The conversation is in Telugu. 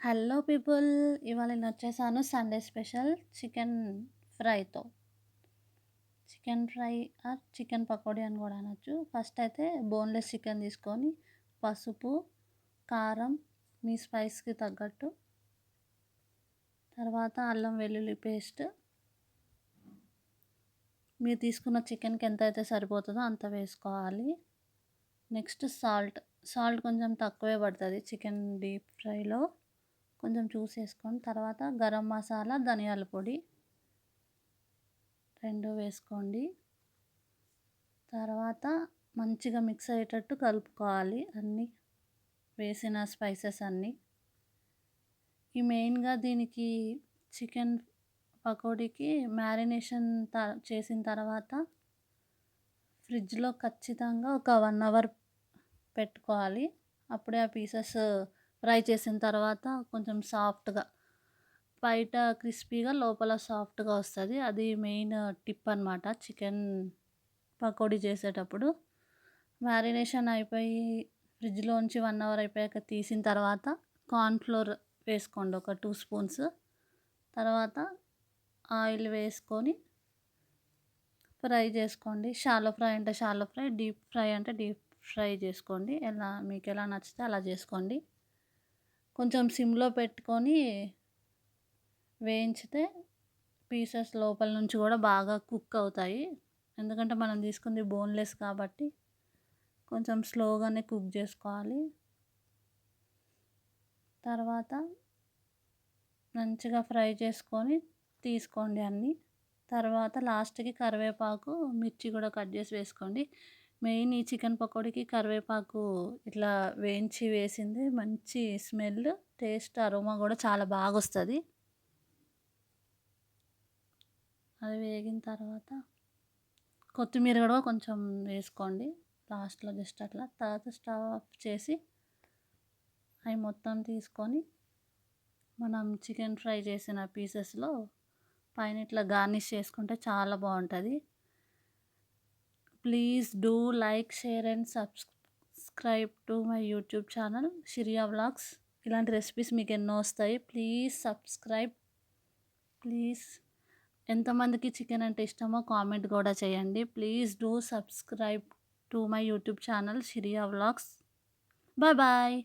Hello people. ఇవాళ నేనొచ్చేసాను సండే స్పెషల్ చికెన్ ఫ్రైతో. చికెన్ ఫ్రై చికెన్ పకోడీ అని కూడా అనొచ్చు. ఫస్ట్ అయితే బోన్‌లెస్ చికెన్ తీసుకొని పసుపు, కారం, మీ స్పైస్‌కి తగ్గట్టు, తర్వాత అల్లం వెల్లుల్లి పేస్ట్, మీరు తీసుకున్న చికెన్‌కి ఎంతైతే సరిపోతదో అంత వేసుకోవాలి. నెక్స్ట్ సాల్ట్ కొంచెం తక్కువే పడుతుంది చికెన్ డీప్ ఫ్రైలో, కొంచెం చూసేసుకోండి. తర్వాత గరం మసాలా, ధనియాల పొడి 2 వేసుకోండి. తర్వాత మంచిగా మిక్స్ అయ్యేటట్టు కలుపుకోవాలి అన్నీ వేసిన స్పైసెస్ అన్నీ. మెయిన్గా దీనికి చికెన్ పకోడీకి మ్యారినేషన్ చేసిన తర్వాత ఫ్రిడ్జ్లో ఖచ్చితంగా ఒక 1 అవర్ పెట్టుకోవాలి. అప్పుడే ఆ పీసెస్ ఫ్రై చేసిన తర్వాత కొంచెం సాఫ్ట్గా, బయట క్రిస్పీగా లోపల సాఫ్ట్గా వస్తుంది. అది మెయిన్ టిప్ అనమాట చికెన్ పకోడీ చేసేటప్పుడు. మ్యారినేషన్ అయిపోయి ఫ్రిడ్జ్లోంచి 1 అవర్ అయిపోయాక తీసిన తర్వాత కార్న్‌ఫ్లోర్ వేసుకోండి ఒక 2 స్పూన్స్. తర్వాత ఆయిల్ వేసుకొని ఫ్రై చేసుకోండి. షాలో ఫ్రై అంటే షాలో ఫ్రై, డీప్ ఫ్రై అంటే డీప్ ఫ్రై చేసుకోండి. మీకు ఎలా నచ్చితే అలా చేసుకోండి. కొంచెం సిమ్లో పెట్టుకొని వేయించితే పీసెస్ లోపల నుంచి కూడా బాగా కుక్ అవుతాయి. ఎందుకంటే మనం తీసుకుంది బోన్‌లెస్ కాబట్టి కొంచెం స్లోగానే కుక్ చేసుకోవాలి. తర్వాత మంచిగా ఫ్రై చేసుకొని తీసుకోండి అన్నీ. తర్వాత లాస్ట్‌కి కరివేపాకు, మిర్చి కూడా కట్ చేసి వేసుకోండి. మెయిన్ ఈ చికెన్ పకోడీకి కరివేపాకు ఇట్లా వేయించి వేసింది మంచి స్మెల్, టేస్ట్, అరోమా కూడా చాలా బాగొస్తుంది. అది వేగిన తర్వాత కొత్తిమీర కూడా కొంచెం వేసుకోండి లాస్ట్‌లో జస్ట్ అట్లా. తర్వాత స్టవ్ ఆఫ్ చేసి అవి మొత్తం తీసుకొని మనం చికెన్ ఫ్రై చేసిన పీసెస్లో పైన ఇట్లా గార్నిష్ చేసుకుంటే చాలా బాగుంటుంది. Please do like, share and subscribe to my YouTube channel Shiriya vlogs. ఇలాంటి రెసిపీస్ మీకు ఎన్నో వస్తాయి. Please subscribe please. ఎంతమందికి చికెన్ అంటే ఇష్టమో కామెంట్ కూడా చేయండి. Please do subscribe to my YouTube channel Shiriya vlogs. Bye bye.